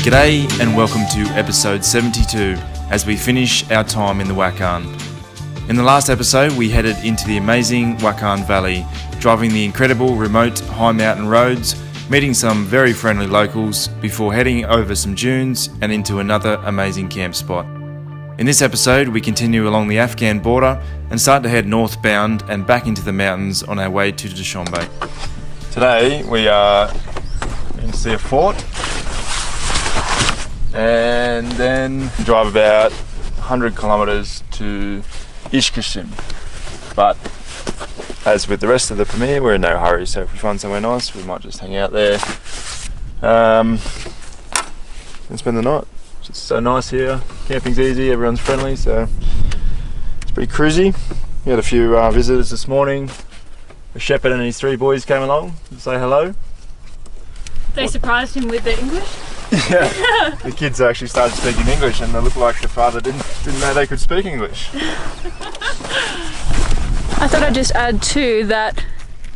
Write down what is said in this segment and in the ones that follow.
G'day and welcome to episode 72 as we finish our time in the WAKHAN. In the last episode we headed into the amazing WAKHAN Valley, driving the incredible remote high mountain roads, meeting some very friendly locals before heading over some dunes and into another amazing camp spot. In this episode we continue along the Afghan border and start to head northbound and back into the mountains on our way to Dushanbe. Today we are going to see a fort and then drive about 100 kilometres to Ishkashim. But as with the rest of the premiere, we're in no hurry, so if we find somewhere nice we might just hang out there and spend the night. It's just so nice here, camping's easy, everyone's friendly, so it's pretty cruisy. We had a few visitors this morning. The shepherd and his 3 boys came along to say hello. They surprised him with the English? Yeah, the kids actually started speaking English and they looked like the father didn't know they could speak English. I thought I'd just add too that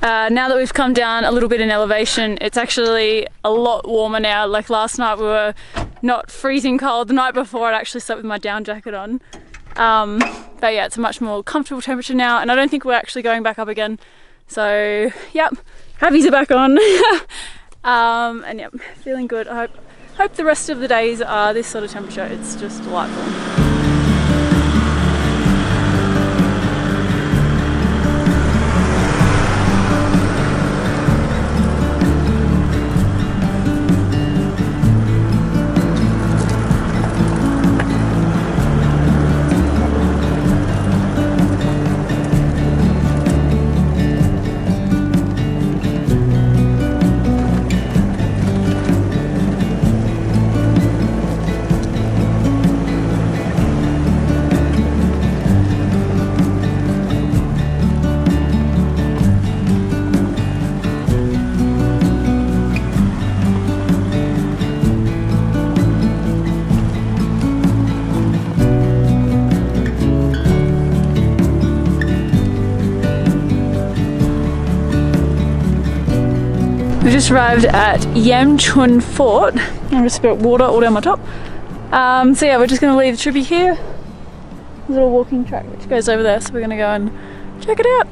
now that we've come down a little bit in elevation, it's actually a lot warmer now. Like last night we were not freezing cold. The night before I'd actually slept with my down jacket on. But yeah, it's a much more comfortable temperature now and I don't think we're actually going back up again. So yep, Havies are back on. And yep, feeling good. I hope the rest of the days are this sort of temperature. It's just delightful. We just arrived at Yamchun Fort. I just spilled water all down my top. So yeah, we're just going to leave the trippy here. There's a little walking track which goes over there, so we're going to go and check it out.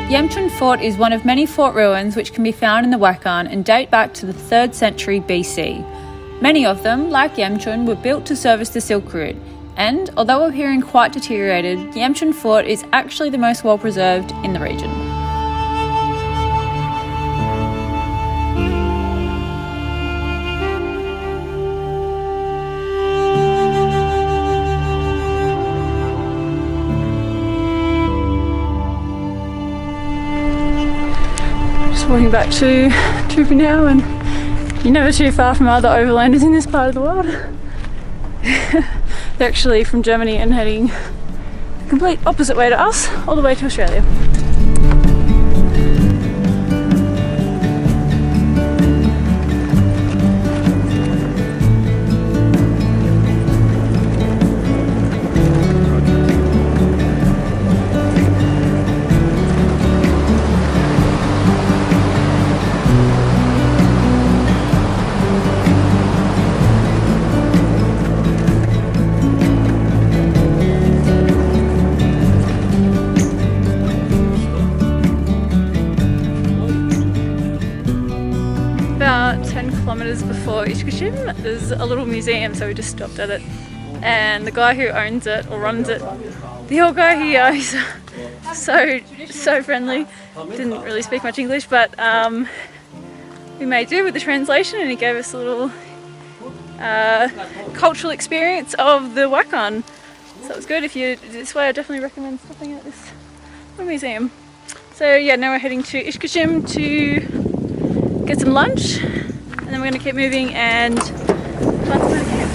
Yamchun Fort is one of many fort ruins which can be found in the WAKHAN and date back to the 3rd century BC. Many of them, like Yamchun, were built to service the Silk Route, and although appearing quite deteriorated, Yamchun Fort is actually the most well preserved in the region. Walking back to Trooper now, and you're never too far from other overlanders in this part of the world. They're actually from Germany and heading the complete opposite way to us, all the way to Australia. About 10 kilometres before Ishkashim, there's a little museum, so we just stopped at it. And the guy who owns it, or runs it, the old guy here, he's so friendly. Didn't really speak much English, but we made do with the translation, and he gave us a little cultural experience of the WAKHAN. So it was good. If you're this way, I definitely recommend stopping at this museum. So yeah, now we're heading to Ishkashim to get some lunch, and then we're going to keep moving and find some camp.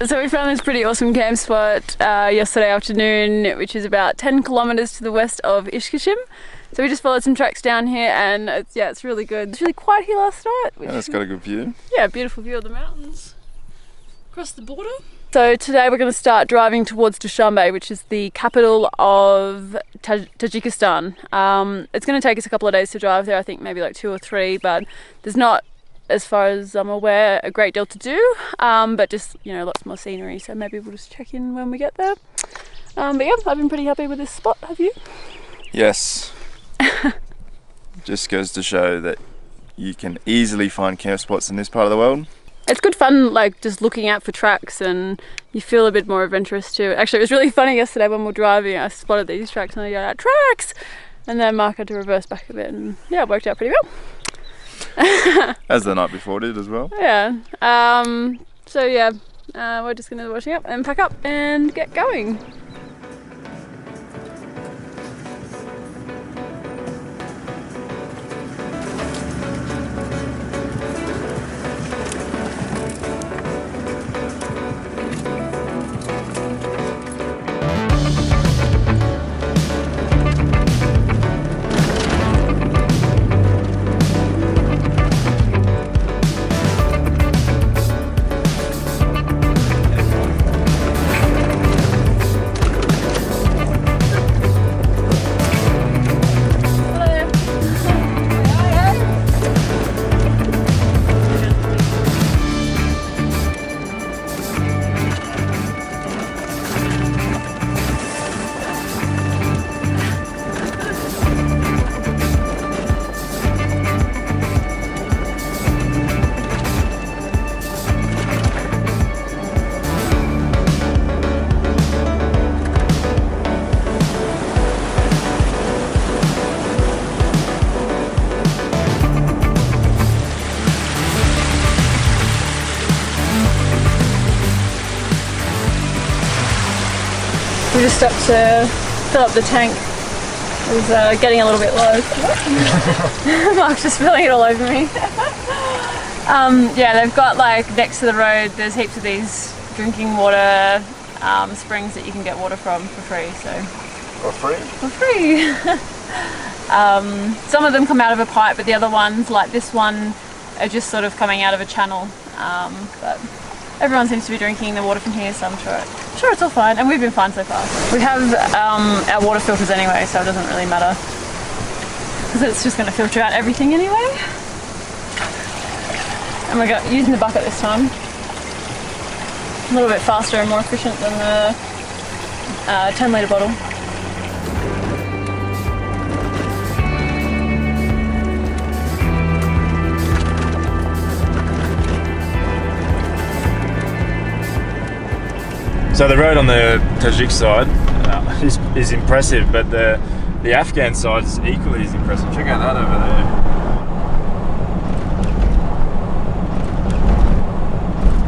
So we found this pretty awesome camp spot yesterday afternoon, which is about 10 kilometers to the west of Ishkashim. So we just followed some tracks down here, and it's really good. It's really quiet here last night. And it's got a good view. Yeah, beautiful view of the mountains across the border. So today we're going to start driving towards Dushanbe, which is the capital of Tajikistan. It's going to take us a couple of days to drive there, I think maybe like 2 or 3, but there's not, as far as I'm aware, a great deal to do, but just, you know, lots more scenery, so maybe we'll just check in when we get there. But yeah, I've been pretty happy with this spot. Have you? Yes. Just goes to show that you can easily find camp spots in this part of the world. It's good fun, like just looking out for tracks, and you feel a bit more adventurous too. Actually, it was really funny yesterday when we were driving. I spotted these tracks and I yelled out, "Tracks!" And then Mark had to reverse back a bit, and yeah, it worked out pretty well. As the night before did as well. Yeah. So yeah, we're just gonna washing up and pack up and get going. We just stopped to fill up the tank. It was getting a little bit low. Mark's just spilling it all over me. Yeah, they've got, like, next to the road, there's heaps of these drinking water springs that you can get water from for free. So For free? For free. Some of them come out of a pipe, but the other ones, like this one, are just sort of coming out of a channel. But everyone seems to be drinking the water from here, so I'm sure it's all fine, and we've been fine so far. We have our water filters anyway, so it doesn't really matter, because it's just going to filter out everything anyway. And we're using the bucket this time. A little bit faster and more efficient than the 10 litre bottle. So the road on the Tajik side is impressive, but the Afghan side is equally as impressive. Check out that over there.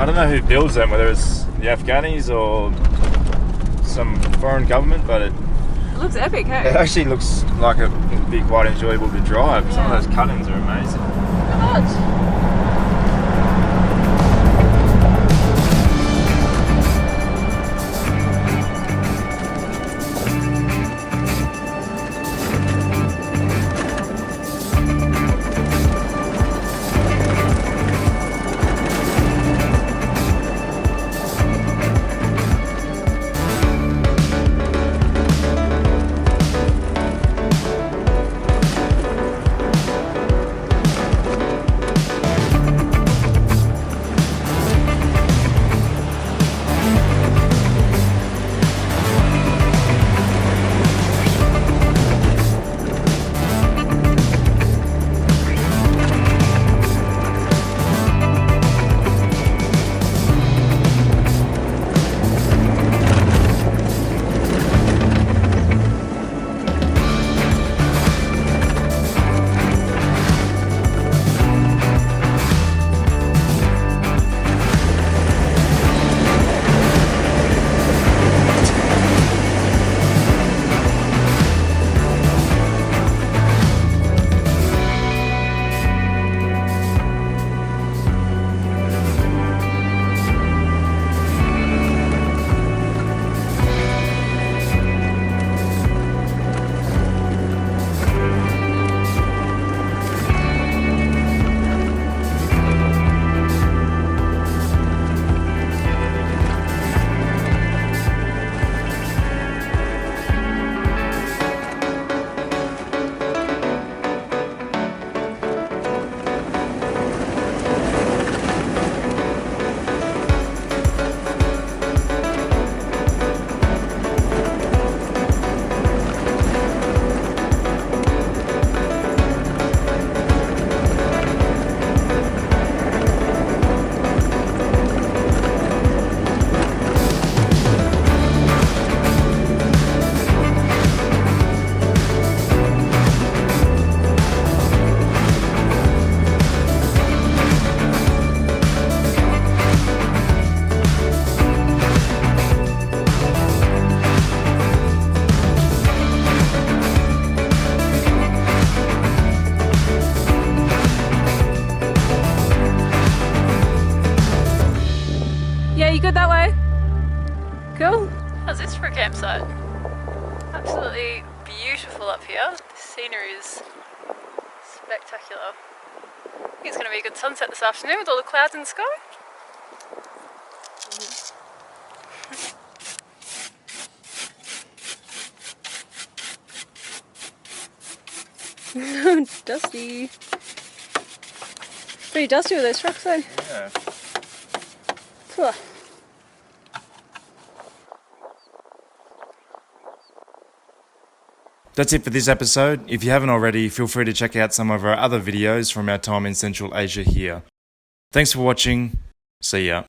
I don't know who builds them, whether it's the Afghanis or some foreign government, but it looks epic, hey? It actually looks like it'd be quite enjoyable to drive. Yeah. Some of those cut-ins are amazing. God. beautiful up here. The scenery is spectacular. I think it's going to be a good sunset this afternoon with all the clouds in the sky. Dusty. Pretty dusty with those trucks though. Yeah. Phew. That's it for this episode. If you haven't already, feel free to check out some of our other videos from our time in Central Asia here. Thanks for watching. See ya.